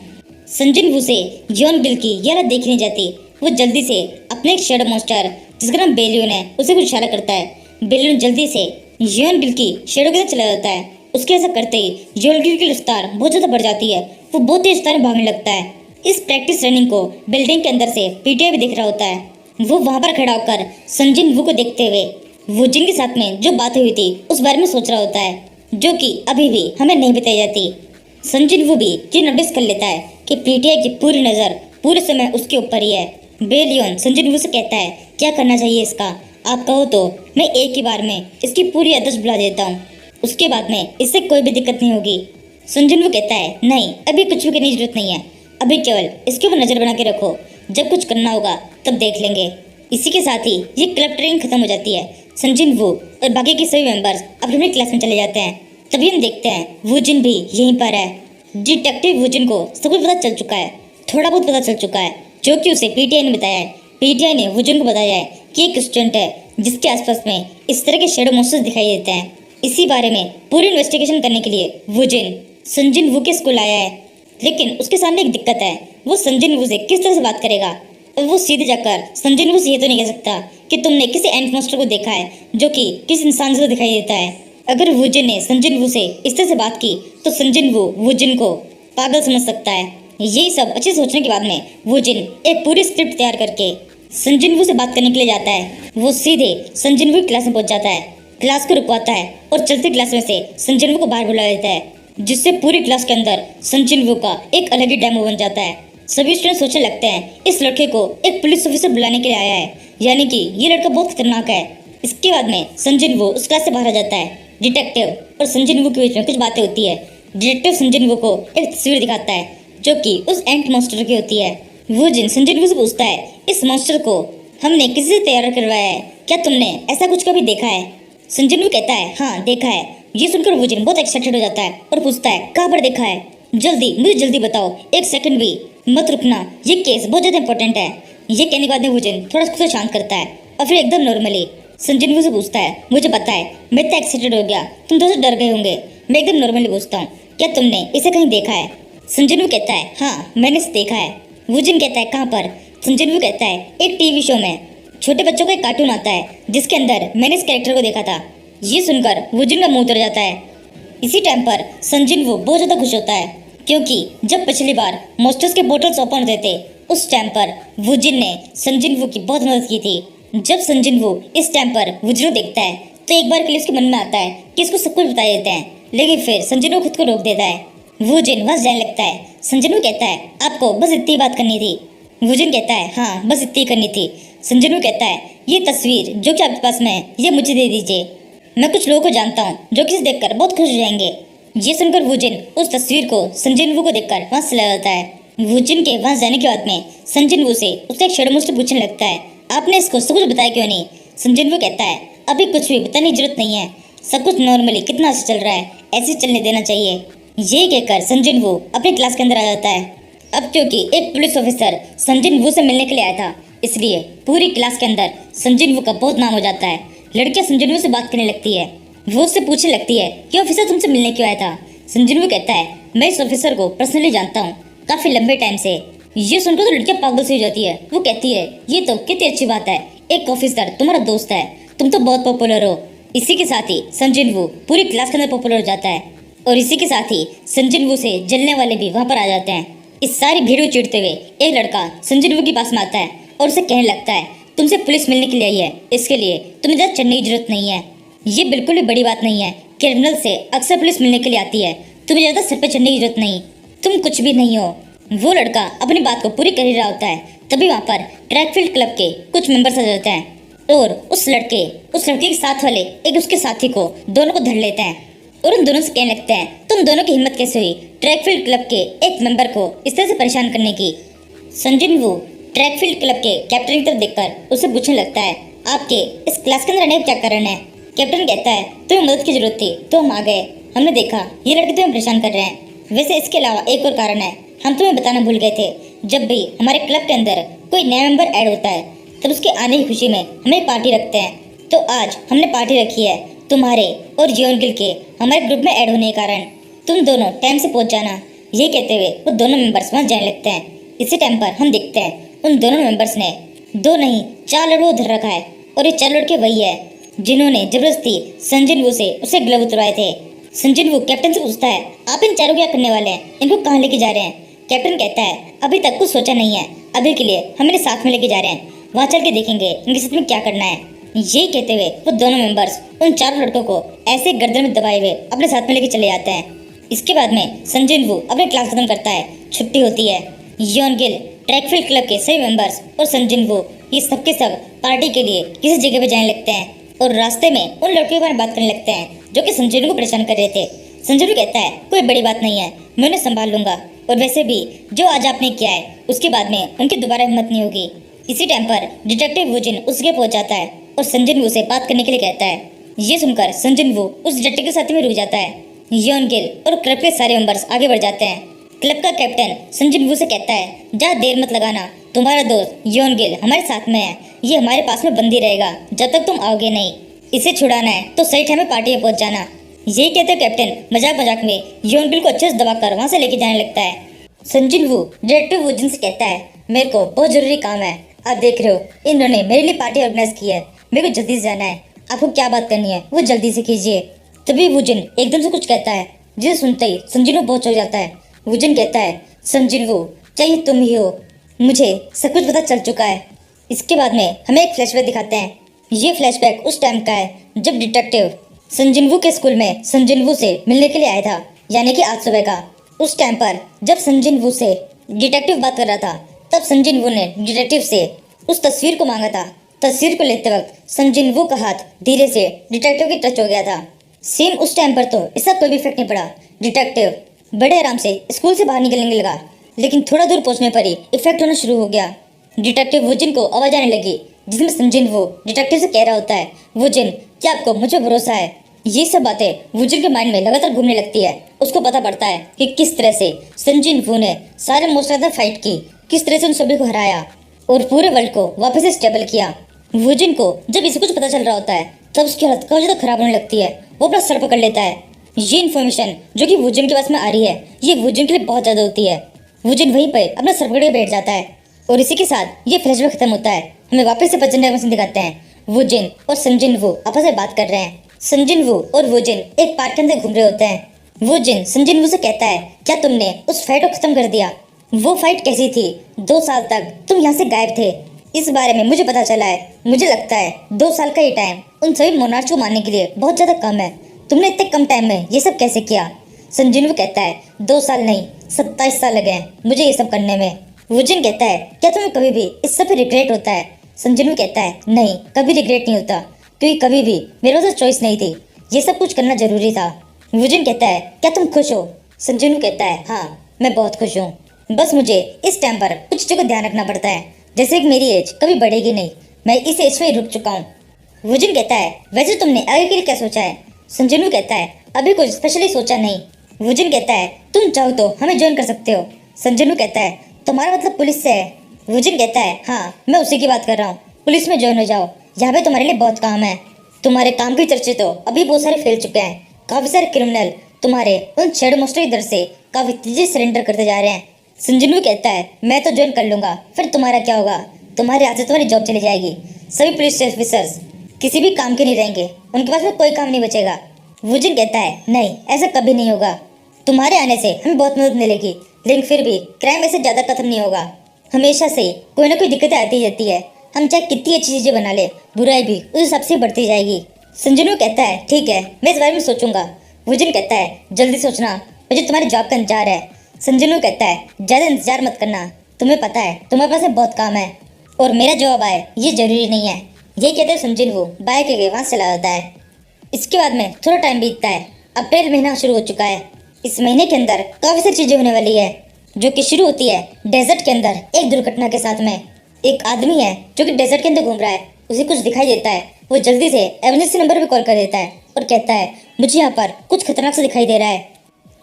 संजिन वू से योन गिल की ये हालत देखी नहीं जाती। वो जल्दी से अपने एक शैडो मॉन्स्टर जिसका नाम बेलियन है, उसे कुछ इशारा करता है। बेलियन जल्दी से योन गिल की शेडो की तरफ चला जाता है। उसके ऐसा करते ही योन गिल की रफ्तार बहुत ज्यादा बढ़ जाती है। वो बहुत तेज रफ्तार में भागने लगता है। इस प्रैक्टिस रनिंग को बिल्डिंग के अंदर से पीटीआई भी देख रहा होता है। वो वहां पर खड़ा होकर संजिन वू को देखते हुए वूजिन के साथ में जो बातें हुई थी उस बारे में सोच रहा होता है, जो कि अभी भी हमें नहीं बताई जाती। संजिन वू भी ये नोटिस कर लेता है कि पीटीआई की पूरी नजर पूरे समय उसके ऊपर ही है। बेलियन संजिन वू से कहता है, क्या करना चाहिए इसका? आप कहो तो मैं एक ही बार में इसकी पूरी आदत बुला देता हूँ, उसके बाद में इससे कोई भी दिक्कत नहीं होगी। संजिन वू कहता है, नहीं, अभी कुछ भी करने की जरूरत नहीं है, अभी केवल इसके ऊपर नजर बना के रखो, जब कुछ करना होगा तब देख लेंगे। इसी के साथ ही ये क्लब ट्रेनिंग खत्म हो जाती है। संजिन वू और बाकी के सभी मेंबर्स अपनी अपनी क्लास में चले जाते हैं। तभी हम देखते हैं वूजिन भी यहीं पर है। डिटेक्टिव वूजिन को सब कुछ पता चल चुका है, थोड़ा बहुत पता चल चुका है, जो कि उसे पीटीआई ने बताया है। पीटीआई ने वूजिन को बताया है कि एक स्टूडेंट है जिसके आसपास में इस तरह के शेडो मॉन्स्टर्स दिखाई देते हैं। इसी बारे में पूरी इन्वेस्टिगेशन करने के लिए वूजिन संजिन वू के स्कूल आया है। लेकिन उसके सामने एक दिक्कत है, वो संजिन वू से किस तरह से बात करेगा? और वो सीधे जाकर संजिन वू से ये तो नहीं कह सकता कि तुमने किसी एंट मॉन्स्टर को देखा है जो कि किसी इंसान से दिखाई देता है। अगर वूजिन ने संजिन वू से इस तरह से बात की तो संजिन वू वूजिन को पागल समझ सकता है। यही सब अच्छे सोचने के बाद में वूजिन एक पूरी स्क्रिप्ट तैयार करके संजिन वू से बात करने के लिए जाता है। वो सीधे संजिन वू की क्लास में पहुंच जाता है, क्लास को रुकवाता है और चलती क्लास में से संजिन वू को बाहर बुला लेता है, जिससे पूरी क्लास के अंदर संजिन वू का एक अलग ही डेमो बन जाता है। सभी स्टूडेंट सोचने लगते हैं इस लड़के को एक पुलिस ऑफिसर बुलाने के लिए आया है, यानी कि ये लड़का बहुत खतरनाक है। इसके बाद में संजिन वू उस क्लास से बाहर आ जाता है। डिटेक्टिव और संजिन वू के बीच में कुछ बातें होती है। डिटेक्टिव संजिन वू को एक तस्वीर दिखाता है जो कि उस एंट मॉन्स्टर की होती है। वूजिन संजिन वू से पूछता है, इस मॉन्स्टर को हमने किसी से तैयार करवाया है, क्या तुमने ऐसा कुछ कभी देखा है? संजिन वू कहता है, हाँ देखा है। ये सुनकर वूजिन बहुत एक्साइटेड हो जाता है और पूछता है, कहाँ पर देखा है? जल्दी, मुझे जल्दी बताओ, एक सेकंड भी मत रुकना, ये केस बहुत ज्यादा इंपॉर्टेंट है। ये कहने के बाद में वूजिन थोड़ा खुद को शांत करता है और फिर एकदम नॉर्मली संजिन वू से पूछता है, मुझे पता है मैं इतना एक्साइटेड हो गया, तुम थोड़ा सा डर गए होंगे। मैं एकदम नॉर्मली पूछता हूँ, क्या तुमने इसे कहीं देखा है? संजिन वू कहता है, हाँ मैंने इसे देखा है। वूजिन कहता है, कहाँ पर? संजिन वू कहता है, एक टीवी शो में छोटे बच्चों का एक कार्टून आता है जिसके अंदर मैंने इस कैरेक्टर को देखा था। ये सुनकर वूजिन का मुंह उतर जाता है। इसी टाइम पर संजिन वू बहुत ज्यादा खुश होता है, क्योंकि जब पिछली बार मॉन्स्टर्स के पोर्टल्स ओपन होते थे उस टाइम पर वूजिन ने संजिन वू की बहुत मदद की थी। जब संजिन वू इस टाइम पर वूजिन को देखता है तो एक बार के लिए उसके मन में आता है कि इसको सब कुछ बता देते हैं, लेकिन फिर संजिन वू खुद को रोक देता है। वूजिन वहां जाने लगता है। संजिन वू कहता है, आपको बस इतनी बात करनी थी। वूजिन कहता है, हाँ बस इतनी करनी थी। संजिन वू कहता है, ये तस्वीर जो कि आपके पास में है ये मुझे दे दीजिए, मैं कुछ लोगों को जानता हूँ जो कि इसे देखकर बहुत खुश हो जाएंगे। ये सुनकर वूजिन उस तस्वीर को संजिन वू को देखकर वहां से चला जाता है। वूजिन के वहां जाने के बाद में संजिन वू से उसका एक शेडो मॉन्स्टर पूछने लगता है, आपने इसको सब कुछ बताया क्यों नहीं? संजिन वू कहता है, अभी कुछ भी बताने की जरूरत नहीं है, सब कुछ नॉर्मली कितना अच्छा चल रहा है, ऐसे चलने देना चाहिए। ये कहकर संजिन वू अपनी क्लास के अंदर आ जाता है। अब क्योंकि एक पुलिस ऑफिसर संजिन वू से मिलने के लिए आया था, इसलिए पूरी क्लास के अंदर संजिन वू का बहुत नाम हो जाता है। लड़कियां संजिन वू से बात करने लगती है। वो उससे पूछने लगती है कि ऑफिसर तुमसे मिलने क्यों आया था? संजिन वू कहता है, मैं इस ऑफिसर को पर्सनली जानता हूँ काफी लंबे टाइम से। ये सुनकर तो लड़कियां पागल सी हो जाती है। वो कहती है, ये तो कितनी अच्छी बात है, एक ऑफिसर तुम्हारा दोस्त है, तुम तो बहुत पॉपुलर हो। इसी के साथ ही संजिन वू पूरी क्लास के अंदर पॉपुलर हो जाता है और इसी के साथ ही संजिन वू से जलने वाले भी वहाँ पर आ जाते हैं। इस सारी भीड़ को चिढ़ते हुए एक लड़का संजिन वू के पास में आता है और उसे कहने लगता है, तुमसे पुलिस मिलने के लिए आई है, इसके लिए तुम्हें ज़्यादा चढ़ने की जरूरत नहीं है। ये बिल्कुल भी बड़ी बात नहीं है, क्रिमिनल से अक्सर पुलिस मिलने के लिए आती है, तुम्हें ज़्यादा सर पे चढ़ने की जरूरत नहीं, तुम कुछ भी नहीं हो। वो लड़का अपनी बात को पूरी कर ही रहा होता है, तभी वहाँ पर ट्रैकफील्ड क्लब के कुछ मेंबर्स आ जाते हैं और उस लड़के के साथ वाले एक उसके साथी को दोनों को धर लेते हैं और उन दोनों से कहने लगते हैं, तुम दोनों की हिम्मत कैसे हुई ट्रैकफील्ड क्लब के एक मेंबर को इस तरह से परेशान करने की? संजिन वू ट्रैकफील्ड क्लब के कैप्टन की तरफ देखकर उसे पूछने लगता है, आपके इस क्लास के अंदर आने का क्या कारण है? कैप्टन कहता है, तुम्हें मदद की जरूरत थी तो हम आ गए, हमने देखा ये लड़के तुम्हें परेशान कर रहे हैं। वैसे इसके अलावा एक और कारण है, हम तुम्हें बताना भूल गए थे, जब भी हमारे क्लब के अंदर कोई नया मेंबर ऐड होता है तब उसके आने की खुशी में हमें पार्टी रखते हैं, तो आज हमने पार्टी रखी है तुम्हारे और जियोन गिल के हमारे ग्रुप में ऐड होने के कारण, तुम दोनों टाइम से पहुंच जाना। ये कहते हुए वो दोनों मेंबर्स वहाँ जाने लगते हैं। इसी टाइम पर हम देखते हैं उन दोनों मेंबर्स ने दो नहीं 4 लड़कों को धर रखा है और ये 4 लड़के वही है जिन्होंने जबरदस्ती संजन वू से उसे ग्लव उतरवाए थे। संजन वू कैप्टन से पूछता है, आप इन चारों क्या करने वाले हैं, इनको कहाँ लेके जा रहे हैं? कैप्टन कहता है, अभी तक कुछ सोचा नहीं है, अभी के लिए हम इन्हें साथ में लेके जा रहे हैं, वहाँ चल के देखेंगे इनके साथ में क्या करना है। यही कहते हुए वो दोनों मेंबर्स उन 4 लड़कों को ऐसे गर्दन में दबाए हुए अपने साथ में लेके चले जाते हैं। इसके बाद में संजन वू अपने क्लास खत्म करता है, छुट्टी होती है। योन गिल, ट्रैकफील्ड क्लब के सभी मेंबर्स और संजन वू ये सबके सब पार्टी के लिए किसी जगह पे जाने लगते हैं और रास्ते में उन लड़कियों के बारे में बात करने लगते हैं जो कि संजन को परेशान कर रहे थे। संजन कहता है, कोई बड़ी बात नहीं है, मैं उन्हें संभाल लूंगा, और वैसे भी जो आज आपने किया है उसके बाद में उनकी दोबारा हिम्मत नहीं होगी। इसी टाइम पर डिटेक्टिव वुजिन उसके पहुंच जाता है और संजन वू से बात करने के लिए कहता है। ये सुनकर संजन वू उस डिटेक्टिव के साथ में रुक जाता है। योन गिल और क्लब के सारे मेंबर्स आगे बढ़ जाते हैं। क्लब का कैप्टन संजन वू से कहता है, ज्यादा देर मत लगाना, तुम्हारा दोस्त योन गिल हमारे साथ में है, ये हमारे पास में बंदी रहेगा जब तक तुम आओगे नहीं, इसे छुड़ाना है तो सही टाइम में पार्टी में पहुंच जाना। यही कहते कैप्टन मजाक मजाक में योन गिल को अच्छे से दबाकर वहां से लेके जाने लगता है। संजन वू डिटेक्टिव वुजिन से कहता है, मेरे को बहुत जरूरी काम है, आप देख रहे हो इन्होंने मेरे लिए पार्टी ऑर्गेनाइज की है, मेरे को जल्दी से जाना है, आपको क्या बात करनी है वो जल्दी से कीजिए। तभी वुजिन एकदम से कुछ कहता है जिसे सुनते ही संजन वू बहुत चौंक जाता है। वुजिन कहता है, संजन वू चाहिए तुम ही हो, मुझे सब कुछ पता चल चुका है। इसके बाद में हमें एक फ्लैशबैक दिखाते हैं। ये फ्लैशबैक उस टाइम का है जब डिटेक्टिव संजन वू के स्कूल में संजन वू से मिलने के लिए आया था, यानी कि आज सुबह का। उस टाइम पर जब संजन वू से डिटेक्टिव बात कर रहा था तब संजन वू ने डिटेक्टिव से उस तस्वीर को मांगा था। तस्वीर को लेते वक्त संजन वू का हाथ धीरे से डिटेक्टिव की टच हो गया था। सेम उस टाइम पर तो इसका कोई भी इफेक्ट नहीं पड़ा। डिटेक्टिव बड़े आराम से स्कूल से बाहर निकलने लगा, लेकिन थोड़ा दूर पहुंचने पर ही इफेक्ट होना शुरू हो गया। डिटेक्टिव वुजिन को आवाज आने लगी जिसमें संजन वू डिटेक्टिव से कह रहा होता है, वुजिन क्या आपको मुझ पर भरोसा है? ये सब बातें वुजिन के माइंड में लगातार घूमने लगती है। उसको पता पड़ता है कि किस तरह से संजन वू ने सारे मोस्टर फाइट की, किस तरह से उन सभी को हराया और पूरे वर्ल्ड को वापस से स्टेबल किया। वुजिन को जब इसे कुछ पता चल रहा होता है तब उसकी हालत काफी ज्यादा खराब होने लगती है। वो अपना सर पकड़ लेता है। ये इन्फॉर्मेशन जो कि वुजिन के पास में आ रही है ये वुजिन के लिए बहुत ज्यादा होती है। वुजिन वहीं पर अपना सर पकड़ के बैठ जाता है और इसी के साथ ये फ्लैशबैक खत्म होता है। हमें वापस से बचने का मशीन दिखाते हैं। वुजिन और संजन वू आपस में बात कर रहे हैं। संजन वू और वुजिन एक पार्क के अंदर घूम रहे होते हैं। वुजिन संजन वू से कहता है, क्या तुमने उस फाइट को खत्म कर दिया? वो फाइट कैसी थी? 2 साल तक तुम यहाँ से गायब थे, इस बारे में मुझे पता चला है। मुझे लगता है 2 साल का ये टाइम उन सभी मोनार्च को मारने के लिए बहुत ज्यादा कम है। तुमने इतने कम टाइम में ये सब कैसे किया? संजन वू कहता है, 2 साल नहीं 27 साल लगे हैं मुझे ये सब करने में। वुजिन कहता है, क्या तुम्हें कभी भी इस सब पे रिग्रेट होता है? संजन वू कहता है, नहीं कभी रिग्रेट नहीं होता, क्योंकि कभी भी मेरे पास चॉइस नहीं थी, ये सब कुछ करना जरूरी था। वुजिन कहता है, क्या तुम खुश हो? संजन वू कहता है, हाँ मैं बहुत खुश हूँ, बस मुझे इस टाइम पर कुछ चीज़ों का ध्यान रखना पड़ता है, जैसे कि मेरी एज कभी बढ़ेगी नहीं, मैं इस एज में ही रुक चुका हूँ। वुजिन कहता है, वैसे तुमने आगे के लिए क्या सोचा है? संजन वू कहता है, अभी कुछ स्पेशली सोचा नहीं। वुजिन कहता है, तुम चाहो तो हमें ज्वाइन कर सकते हो। संजन वू कहता है, तुम्हारा मतलब पुलिस से है? वुजिन कहता है, हाँ मैं उसी की बात कर रहा हूँ, पुलिस में ज्वाइन हो जाओ, यहाँ पे तुम्हारे लिए बहुत काम है। तुम्हारे काम की चर्चे तो अभी बहुत सारे फैल चुके हैं, काफी सारे क्रिमिनल तुम्हारे उन शेडो मोस्टर की दर से काफी तेजी सरेंडर करते जा रहे हैं। संजन वू कहता है, मैं तो ज्वाइन कर लूंगा, फिर तुम्हारा क्या होगा? तुम्हारे हाथ से तुम्हारी जॉब चली जाएगी, सभी पुलिस ऑफिसर्स किसी भी काम के नहीं रहेंगे, उनके पास में कोई काम नहीं बचेगा। वुजिन कहता है, नहीं ऐसा कभी नहीं होगा, तुम्हारे आने से हमें बहुत मदद मिलेगी, लेकिन फिर भी क्राइम ऐसे ज्यादा खत्म नहीं होगा, हमेशा से कोई ना कोई दिक्कतें आती रहती है, हम चाहे कितनी अच्छी चीजें बना ले बुराई भी उस हिसाब से बढ़ती जाएगी। संजन वू कहता है, ठीक है मैं इस बारे में सोचूंगा। वुजिन कहता है, जल्दी सोचना, मुझे तुम्हारी जॉब का इंतजार है। संजन वू कहता है, ज्यादा इंतजार मत करना, तुम्हें पता है तुम्हारे पास में बहुत काम है और मेरा जवाब आए ये जरूरी नहीं है। ये कहते हैं संजन वू बाइक के वहां से चला जाता है। इसके बाद में थोड़ा टाइम बीतता है। अप्रैल महीना शुरू हो चुका है। इस महीने के अंदर काफी सारी चीजें होने वाली है, जो कि शुरू होती है डेजर्ट के अंदर एक दुर्घटना के साथ में। एक आदमी है जो कि डेजर्ट के अंदर घूम रहा है, उसे कुछ दिखाई देता है, वो जल्दी से इमरजेंसी नंबर पे कॉल कर देता है और कहता है, मुझे यहाँ पर कुछ खतरनाक सा दिखाई दे रहा है।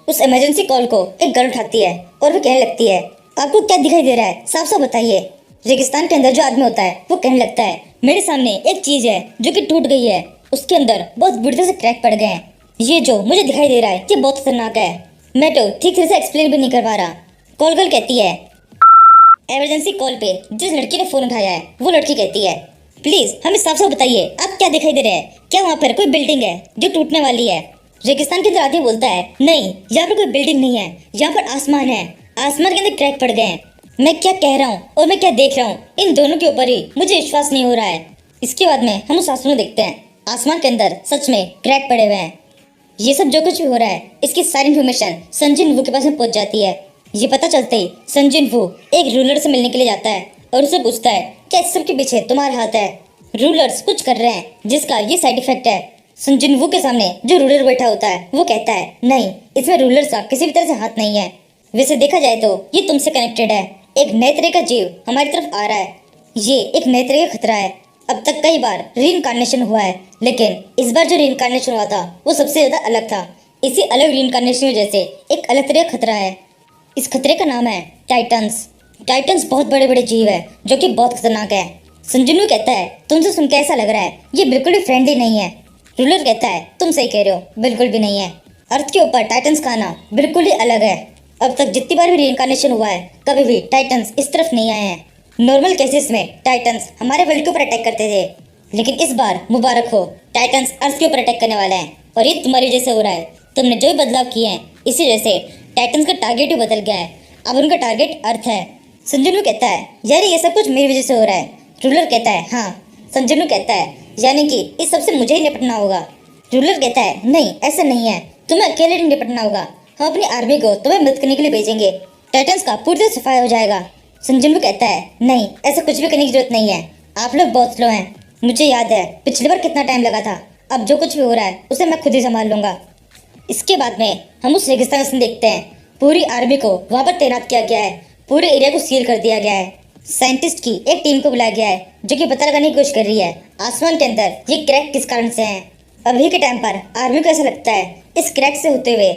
उस इमरजेंसी कॉल को एक गर्ल उठाती है और वो कहने लगती है, आपको क्या दिखाई दे रहा है, साफ साफ बताइए। रेगिस्तान के अंदर जो आदमी होता है वो कहने लगता है, मेरे सामने एक चीज है जो कि टूट गई है, उसके अंदर बहुत बुरी तरह से क्रैक पड़ गए हैं, ये जो मुझे दिखाई दे रहा है ये बहुत खतरनाक है, मैं तो ठीक तरह से एक्सप्लेन भी नहीं कर पा रहा। कॉल गर्ल कहती है, इमरजेंसी कॉल पे जिस लड़की ने फोन उठाया है वो लड़की कहती है, प्लीज हमें साफ साफ बताइए आप क्या दिखाई दे रहे हैं, क्या वहाँ पर कोई बिल्डिंग है जो टूटने वाली है। रेगिस्तान के अंदर आदमी बोलता है, नहीं यहाँ पर कोई बिल्डिंग नहीं है, यहाँ पर आसमान है, आसमान के अंदर क्रैक पड़ गए हैं। मैं क्या कह रहा हूँ और मैं क्या देख रहा हूँ, इन दोनों के ऊपर ही मुझे विश्वास नहीं हो रहा है। इसके बाद में हम उस आसमान को देखते हैं, आसमान के अंदर सच में क्रैक पड़े हुए हैं। ये सब जो कुछ भी हो रहा है इसकी सारी इन्फॉर्मेशन संजिन वू के पास में पहुंच जाती है। ये पता चलते ही संजिन वू एक रूलर से मिलने के लिए जाता है और उससे पूछता है, क्या इस सब के पीछे तुम्हारा हाथ है? रूलर्स कुछ कर रहे हैं जिसका ये साइड इफेक्ट है। संजिन वू के सामने जो रूलर बैठा होता है वो कहता है, नहीं इसमें रूलर्स का किसी भी तरह से हाथ नहीं है। वैसे देखा जाए तो ये तुमसे कनेक्टेड है, एक नए तरह का जीव हमारी तरफ आ रहा है, ये एक नए तरह का खतरा है। अब तक कई बार रीइंकार्नेशन हुआ है, लेकिन इस बार जो रीइंकार्नेशन हुआ था वो सबसे ज्यादा अलग था। इसी अलग रीइंकार्नेशन की वजह से एक अलग तरह का खतरा है। इस खतरे का नाम है टाइटन्स। टाइटन्स बहुत बड़े बड़े जीव है जो कि बहुत खतरनाक है। संजुनू कहता है, तुमसे सुन के ऐसा लग रहा है ये बिल्कुल भी फ्रेंडली नहीं है। रूलर कहता है, तुम सही कह रहे हो, बिल्कुल भी नहीं है। अर्थ के ऊपर टाइटन्स का आना बिल्कुल ही अलग है। अब तक जितनी बार भी रीइंकार्नेशन हुआ है कभी भी टाइटन्स इस तरफ नहीं आए हैं। नॉर्मल केसेस में टाइटन्स हमारे वर्ल्ड के ऊपर अटैक करते थे, लेकिन इस बार मुबारक हो, टाइटन्स अर्थ के ऊपर अटैक करने वाले हैं और ये तुम्हारी वजह से हो रहा है। तुमने जो भी बदलाव किए हैं इसी वजह से टाइटन्स का टारगेट ही बदल गया है, अब उनका टारगेट अर्थ है। संजुनू कहता है, यानी ये सब कुछ मेरी वजह से हो रहा है। रूलर कहता है, हाँ। संजुनू कहता है, यानी कि इस सबसे मुझे ही निपटना होगा। रूलर कहता है, नहीं ऐसा नहीं है, तुम्हें अकेले नहीं निपटना होगा, हम अपनी आर्मी को तुम्हें मदद करने के लिए भेजेंगे, टाइटन्स का पूरी तरह सफाई हो जाएगा। संजुनू कहता है, नहीं ऐसा कुछ भी करने की जरूरत नहीं है, आप लोग बहुत स्लो हैं। मुझे याद है पिछली बार कितना टाइम लगा था, अब जो कुछ भी हो रहा है उसे मैं खुद ही संभाल लूंगा। इसके बाद में हम उस रेगिस्तान में देखते हैं, पूरी आर्मी को वहाँ पर तैनात किया गया है, पूरे एरिया को सील कर दिया गया है। साइंटिस्ट की एक टीम को बुलाया गया है जो कि पता लगाने की कोशिश कर रही है आसमान के अंदर ये क्रैक किस कारण से हैं। अभी के टाइम पर आर्मी को ऐसा लगता है इस क्रैक से होते हुए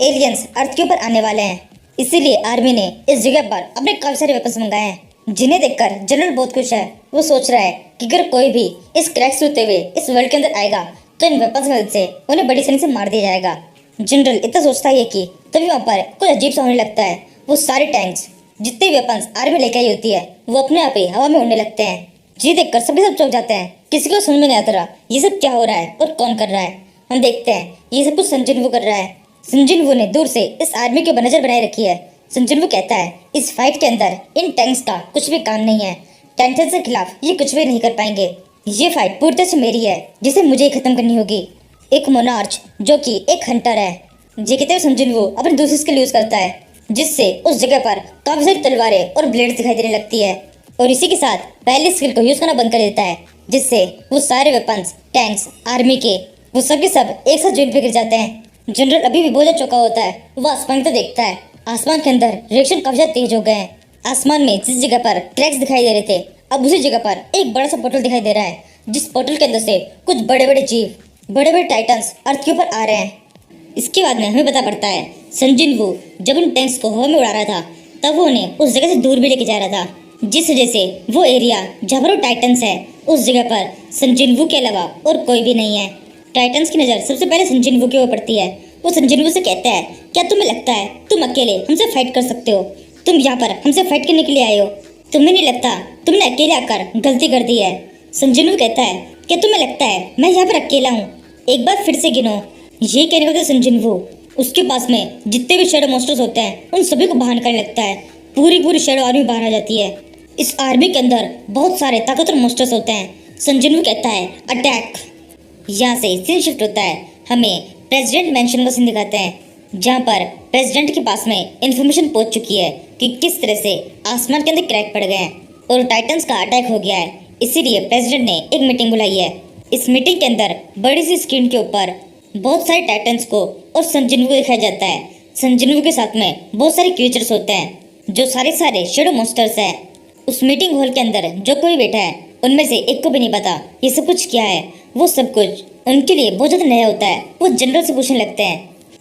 एलियंस अर्थ के ऊपर आने वाले हैं, इसीलिए आर्मी ने इस जगह पर अपने काफी सारे वेपन्स मंगाए हैं, जिन्हें देखकर जनरल बहुत खुश है। वो सोच रहा है कि अगर कोई भी इस क्रैक से होते हुए इस वर्ल्ड के अंदर आएगा तो इन वेपन्स की मदद से उन्हें बड़ी आसानी से मार दिया जाएगा। जनरल इतना सोचता है कि तभी वहाँ पर कुछ अजीब सा होने लगता है। वो सारे टैंक्स जितने वेपन्स आर्मी लेके आई होती है वो अपने आप ही हवा में उड़ने लगते हैं। जी देखकर सभी सब चौंक जाते हैं, किसी को समझ में नहीं आता रहा ये सब क्या हो रहा है और कौन कर रहा है। हम देखते हैं ये सब कुछ संजन वू कर रहा है। संजन वू ने दूर से इस आर्मी की नजर बनाए रखी है। संजन वू कहता है, इस फाइट के अंदर इन टैंक्स का कुछ भी काम नहीं है, टैंक्स के खिलाफ ये कुछ भी नहीं कर पाएंगे। ये फाइट पूरी तरह से मेरी है जिसे मुझे ही खत्म करनी होगी। एक मोनार्च जो कि एक हंटर है, ये कहते हुए संजन वू अपने दूसरे स्किल यूज करता है जिससे उस जगह पर काफी सारी तलवारें और ब्लेड दिखाई देने लगती है, और इसी के साथ पहले स्किल को यूज करना बंद कर देता है, जिससे वो सारे वेपन्स टैंक्स आर्मी के वो सब के सब एक साथ जमीन पे गिर जाते हैं। जनरल अभी भी बहुत ज्यादा चौंका होता है, वो आसमान की तरफ देखता है, आसमान के अंदर रिएक्शन काफी ज्यादा तेज हो गए हैं। आसमान में जिस जगह पर क्रैक्स दिखाई दे रहे थे अब उसी जगह पर एक बड़ा सा पोर्टल दिखाई दे रहा है, जिस पोर्टल के अंदर से कुछ बड़े बड़े जीव, बड़े बड़े टाइटन्स अर्थ के ऊपर आ रहे हैं। इसके बाद में हमें पता पड़ता है संजिन वू जब उन टैंक्स को हवा में उड़ा रहा था तब वो उन्हें उस जगह से दूर भी लेके जा रहा था, जिस वजह से वो एरिया जहाँ पर वो टाइटन्स है उस जगह पर संजिन वू के अलावा और कोई भी नहीं है। टाइटन्स की नज़र सबसे पहले संजिन वू के ऊपर पड़ती है। वो संजिन वू से कहता है, क्या तुम्हें लगता है तुम अकेले हमसे फाइट कर सकते हो? तुम यहाँ पर हमसे फाइट करने के लिए आए हो, तुम्हें नहीं लगता तुमने अकेले आकर गलती कर दी है? संजिन वू कहता है, क्या तुम्हें लगता है मैं यहाँ पर अकेला हूँ? एक बार फिर से गिनो। ये कहने वक्त संजिन वू उसके पास में जितने भी शैडो मॉन्स्टर्स होते हैं उन सभी को बाहर निकालने लगता है। पूरी शैडो आर्मी बाहर आ जाती है। इस आर्मी के अंदर बहुत सारे ताकतवर मॉन्स्टर्स होते हैं। संजिन वू कहता है, अटैक। यहाँ से सीन शिफ्ट होता है, हमें प्रेसिडेंट मैंशन का सीन दिखाते हैं, जहाँ पर प्रेसिडेंट के पास में इंफॉर्मेशन पहुंच चुकी है कि किस तरह से आसमान के अंदर क्रैक पड़ गए हैं और टाइटन्स का अटैक हो गया है। इसीलिए प्रेसिडेंट ने एक मीटिंग बुलाई है। इस मीटिंग के अंदर बड़ी सी स्क्रीन के ऊपर बहुत सारे टाइटन्स को और संजिन वू को दिखाया जाता है। संजिन वू के साथ में बहुत सारे क्रिएचर्स होते हैं जो सारे शैडो मॉन्स्टर्स हैं। उस मीटिंग हॉल के अंदर जो कोई बैठा है उनमें से एक को भी नहीं पता ये सब कुछ क्या है। वो सब कुछ उनके लिए बहुत ज्यादा नया होता है। वो जनरल से पूछने लगते हैं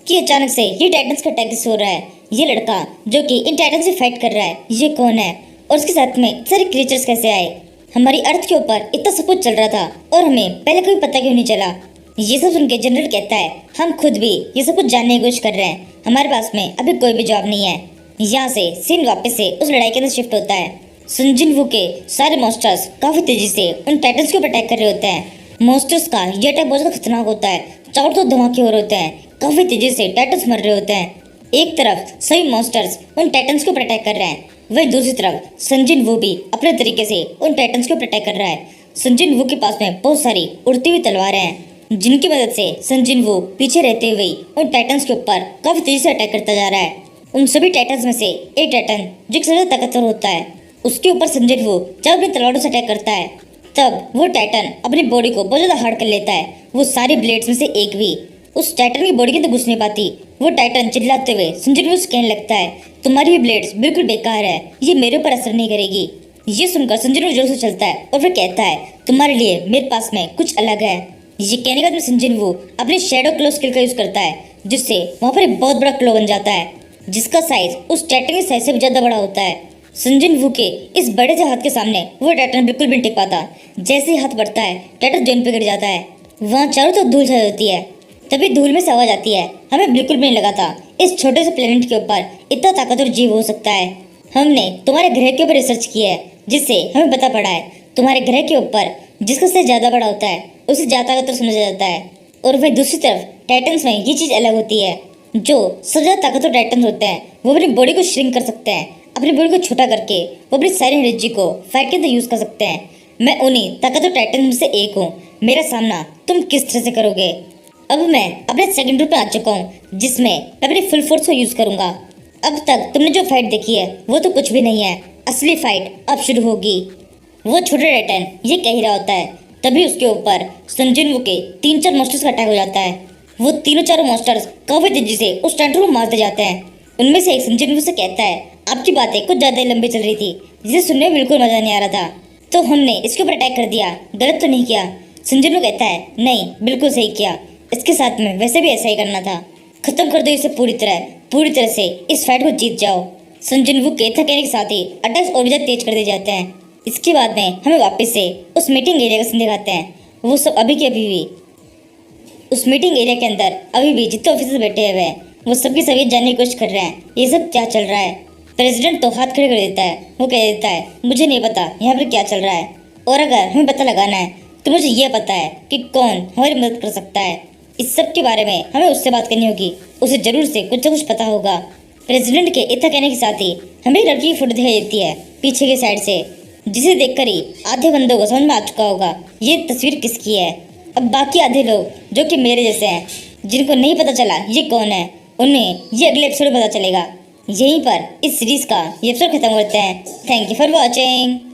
कि अचानक से ये टाइटन्स का अटैक हो रहा है, ये लड़का जो कि इन टाइटन्स से फाइट कर रहा है ये कौन है और उसके साथ में सारे क्रिएचर्स कैसे आए? हमारी अर्थ के ऊपर इतना सब कुछ चल रहा था और हमें पहले कभी पता क्यों नहीं चला? ये सब सुनकर जनरल कहता है, हम खुद भी ये सब कुछ जानने की कोशिश कर रहे हैं, हमारे पास में अभी कोई भी जवाब नहीं है। यहाँ से सीन वापस से उस लड़ाई के अंदर शिफ्ट होता है। सन जिन वू के सारे मॉन्स्टर्स काफी तेजी से उन टाइटन्स के ऊपर अटैक कर रहे होते हैं। मॉन्स्टर्स का ये अटैक बहुत ज्यादा खतरनाक होता है। चारों तरफ धमाके हो रहे होते हैं, काफी तेजी से टाइटन्स मर रहे होते हैं। एक तरफ सभी मॉन्स्टर्स उन टाइटन्स के ऊपर अटैक कर रहे हैं, वहीं दूसरी तरफ सन जिन वू भी अपने तरीके से उन टाइटन्स के ऊपर अटैक कर रहा है। सन जिन वू के पास में बहुत सारी उड़ती हुई तलवारें हैं, जिनकी मदद से सन जिन वू पीछे रहते हुए उन टाइटन्स के ऊपर काफी तेजी से अटैक करता जा रहा है। उन सभी टाइटन्स में से एक टाइटन जो सबसे ज्यादा ताकतवर होता है, उसके ऊपर सन जिन वू जब अपनी तलवारों से अटैक करता है, तब वो टाइटन अपनी बॉडी को बहुत ज्यादा हार्ड कर लेता है। वो सारी ब्लेड्स में से एक भी उस टाइटन की बॉडी के अंदर घुस नहीं पाती। वो टाइटन चिल्लाते हुए सन जिन वू से कहने लगता है, तुम्हारी ये ब्लेड्स बिल्कुल बेकार है, ये मेरे ऊपर असर नहीं करेगी। ये सुनकर सन जिन वू जोर से चलता है और फिर कहता है, तुम्हारे लिए मेरे पास में कुछ अलग है। ये कहने के बाद सन जिन वू अपने शैडो क्लो स्किल का यूज करता है, जिससे वहाँ पर एक बहुत बड़ा क्लो बन जाता है, जिसका साइज उस टाइटन के साइज से भी ज्यादा बड़ा होता है। सन जिन वू के इस बड़े से हाथ के सामने वो टाइटन बिल्कुल भी नहीं टिक पाता। जैसे ही हाथ बढ़ता है, टाइटन जमीन पर गिर जाता है। वहाँ चारों तरफ धूल छा जाती है। तभी धूल में से आवाज आती है, हमें बिल्कुल भी नहीं लगा था इस छोटे से प्लेनेट के ऊपर इतना ताकतवर जीव हो सकता है। हमने तुम्हारे ग्रह के ऊपर रिसर्च किया है, जिससे हमें पता पड़ा है तुम्हारे ग्रह के ऊपर जिसका साइज ज्यादा बड़ा होता है उसे ज्यादा ताकतवर समझा जाता है। और वही दूसरी तरफ टाइटन्स में ये चीज अलग होती है। जो सबसे ज्यादा ताकतवर टाइटन्स होते हैं वो अपनी बॉडी को श्रिंक कर सकते हैं, अपनी बॉडी को छोटा करके वो अपनी सारी एनर्जी को फाइट के अंदर यूज कर सकते हैं। मैं उन्हीं ताकतवर टाइटन में से एक हूँ। मेरा सामना तुम किस तरह से करोगे? अब मैं अपने सेकंड रूप में आ चुका हूँ, जिसमें मैं अपनी फुल फोर्स को यूज करूंगा। अब तक तुमने जो फाइट देखी है वो तो कुछ भी नहीं है, असली फाइट अब शुरू होगी। वो छोटे टाइटन ये कह ही रहा होता है, तभी उसके ऊपर सन जिन वू के 3-4 मॉन्स्टर्स का अटैक हो जाता है। वो तीनों चारों मॉन्स्टर्स काफी तेजी से उस टाइटन को मारते जाते हैं। उनमें से एक सन जिन वू से कहता है, आपकी बातें कुछ ज्यादा ही लंबी चल रही थी, जिसे सुनने में बिल्कुल मजा नहीं आ रहा था, तो हमने इसके ऊपर अटैक कर दिया। गलत तो नहीं किया? सन जिन वू कहता है, नहीं बिल्कुल सही किया, इसके साथ में वैसे भी ऐसा ही करना था। खत्म कर दो इसे पूरी तरह से इस फाइट को जीत जाओ। सन जिन वू के कहने के साथ ही अटैक्स और भी ज्यादा तेज कर दिए जाते हैं। इसके बाद में हमें वापस से उस मीटिंग एरिया का सीन दिखाते हैं। वो सब अभी के अभी भी उस मीटिंग एरिया के अंदर अभी भी जितने ऑफिसर्स बैठे हुए हैं वो सबकी सभी जानने की कोशिश कर रहे हैं ये सब क्या चल रहा है। प्रेसिडेंट तो हाथ खड़े कर देता है, वो कह देता है, मुझे नहीं पता यहाँ पर क्या चल रहा है, और अगर हमें पता लगाना है तो मुझे ये पता है कि कौन हमारी मदद कर सकता है। इस सब के बारे में हमें उससे बात करनी होगी, उसे जरूर से कुछ ना कुछ पता होगा। प्रेसिडेंट के इतना कहने के साथ ही हमें एक लड़की की फोटो दिखाई देती है पीछे की साइड से, जिसे देखकर ही आधे बंदों को समझ में आ चुका होगा ये तस्वीर किसकी है। अब बाकी आधे लोग जो कि मेरे जैसे हैं, जिनको नहीं पता चला ये कौन है, उन्हें ये अगले एपिसोड में पता चलेगा। यहीं पर इस सीरीज का ये एपिसोड खत्म करते हैं। Thank you for watching.